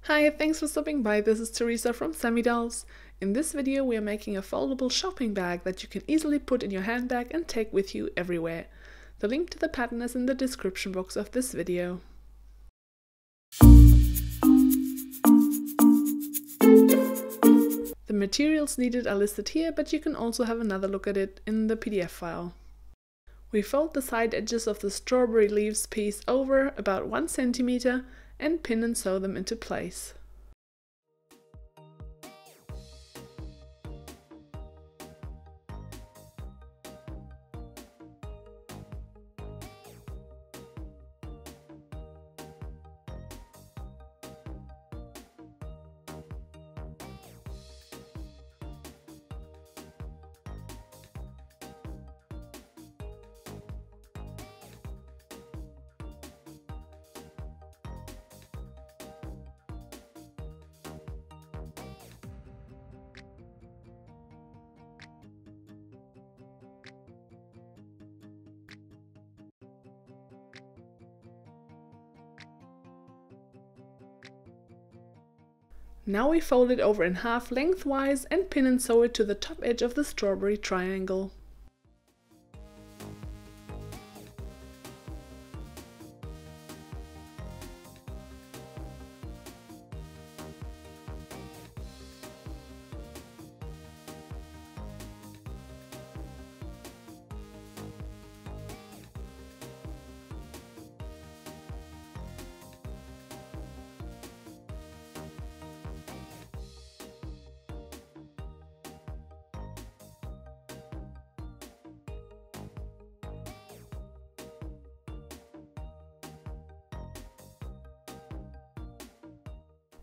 Hi, thanks for stopping by. This is Teresa from Sami. In this video we are making a foldable shopping bag that you can easily put in your handbag and take with you everywhere. The link to the pattern is in the description box of this video. The materials needed are listed here, but you can also have another look at it in the PDF file. We fold the side edges of the strawberry leaves piece over about 1 centimeter and pin and sew them into place. Now we fold it over in half lengthwise and pin and sew it to the top edge of the strawberry triangle.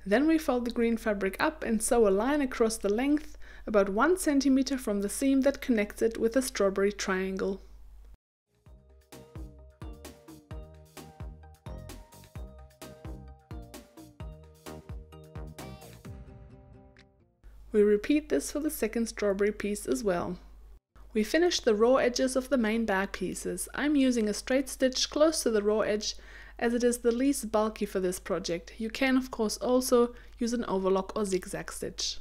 Then we fold the green fabric up and sew a line across the length about 1 centimeter from the seam that connects it with the strawberry triangle. We repeat this for the second strawberry piece as well. We finished the raw edges of the main bag pieces. I'm using a straight stitch close to the raw edge as it is the least bulky for this project. You can of course also use an overlock or zigzag stitch.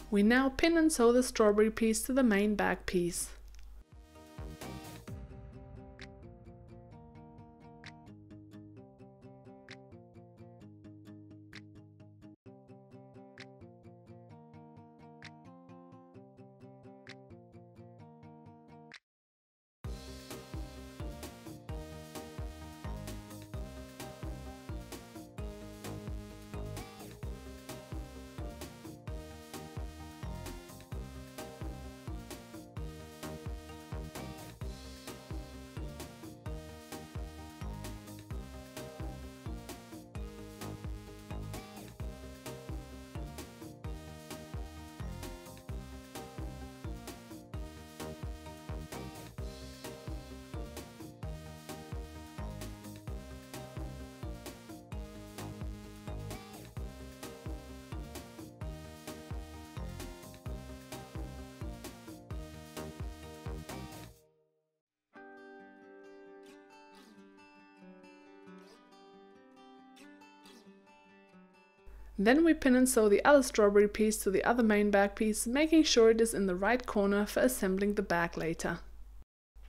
We now pin and sew the strawberry piece to the main bag piece. Then we pin and sew the other strawberry piece to the other main bag piece, making sure it is in the right corner for assembling the bag later.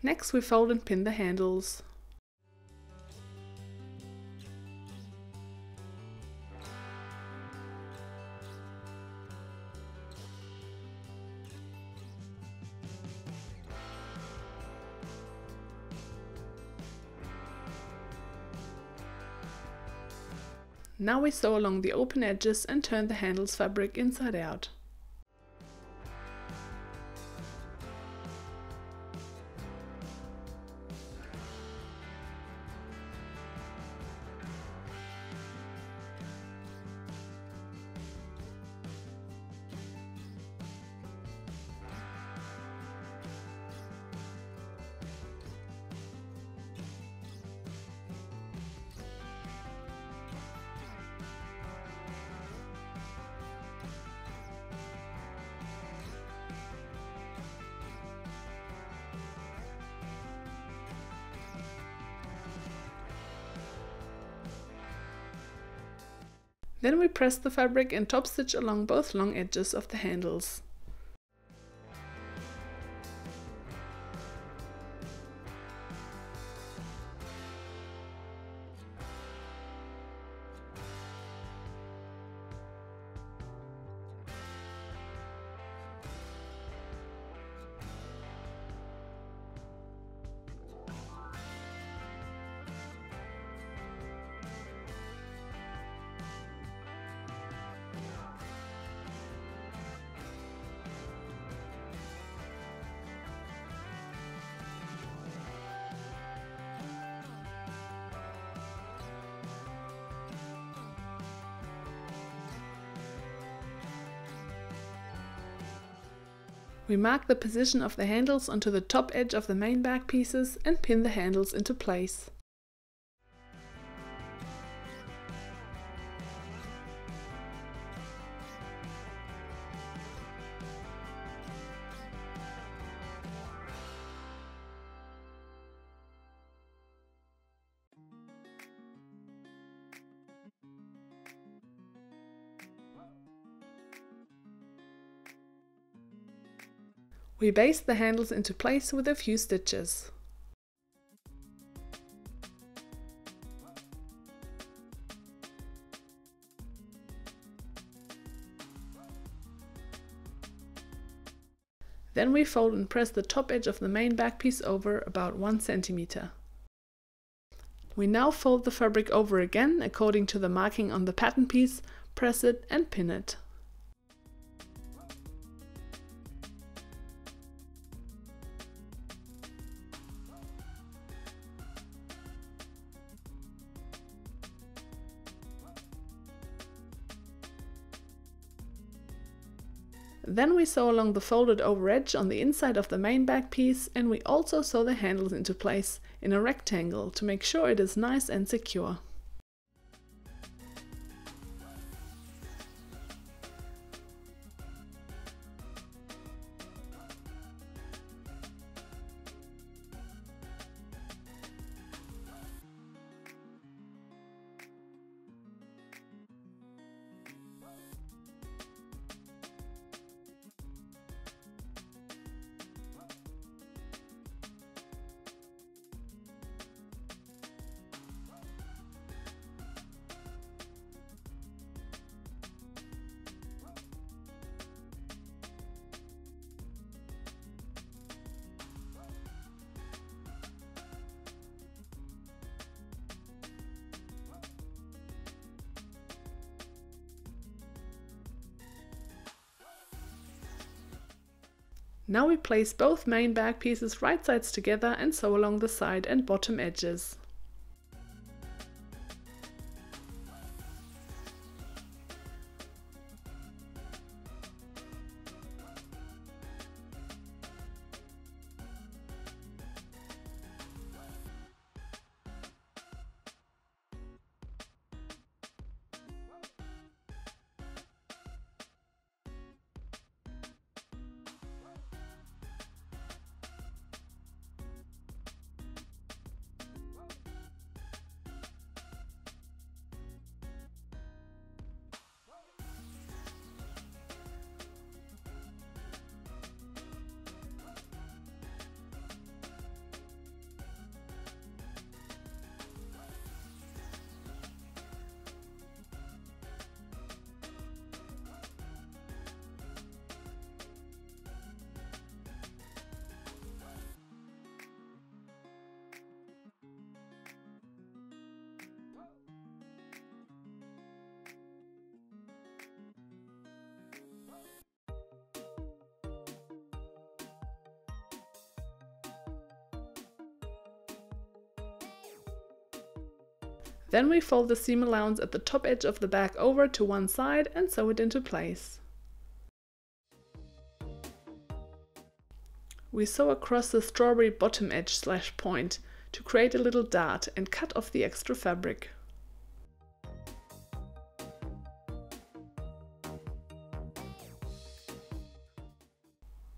Next we fold and pin the handles. Now we sew along the open edges and turn the handles fabric inside out. Then we press the fabric and top stitch along both long edges of the handles. We mark the position of the handles onto the top edge of the main back pieces and pin the handles into place. We baste the handles into place with a few stitches. Then we fold and press the top edge of the main back piece over about 1 centimeter. We now fold the fabric over again according to the marking on the pattern piece, press it and pin it. Then we sew along the folded over edge on the inside of the main back piece, and we also sew the handles into place in a rectangle to make sure it is nice and secure. Now we place both main back pieces right sides together and sew along the side and bottom edges. Then we fold the seam allowance at the top edge of the back over to one side and sew it into place. We sew across the strawberry bottom edge / point to create a little dart and cut off the extra fabric.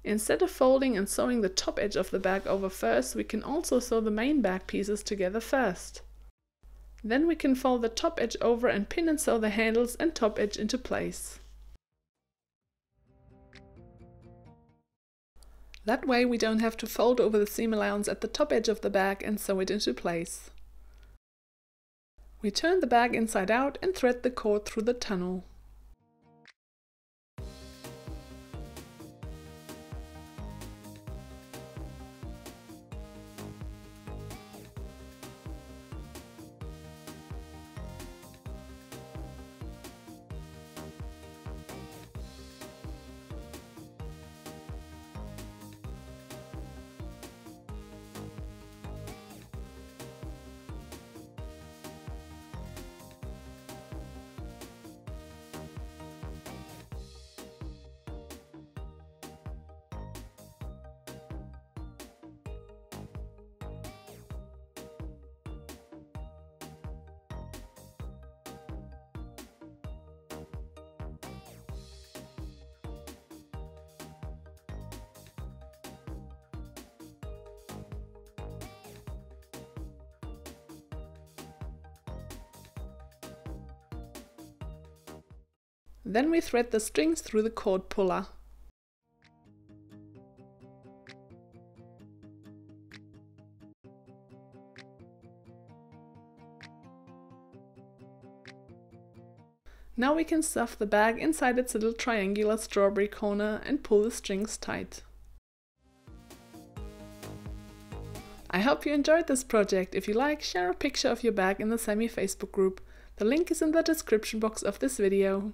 Instead of folding and sewing the top edge of the back over first, we can also sew the main back pieces together first. Then we can fold the top edge over and pin and sew the handles and top edge into place. That way we don't have to fold over the seam allowance at the top edge of the bag and sew it into place. We turn the bag inside out and thread the cord through the tunnel. Then we thread the strings through the cord puller. Now we can stuff the bag inside its little triangular strawberry corner and pull the strings tight. I hope you enjoyed this project. If you like, share a picture of your bag in the Sami Facebook group. The link is in the description box of this video.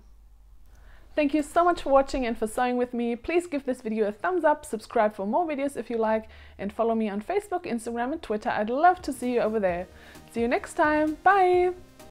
Thank you so much for watching and for sewing with me. Please give this video a thumbs up, subscribe for more videos if you like, and follow me on Facebook, Instagram and Twitter. I'd love to see you over there. See you next time. Bye!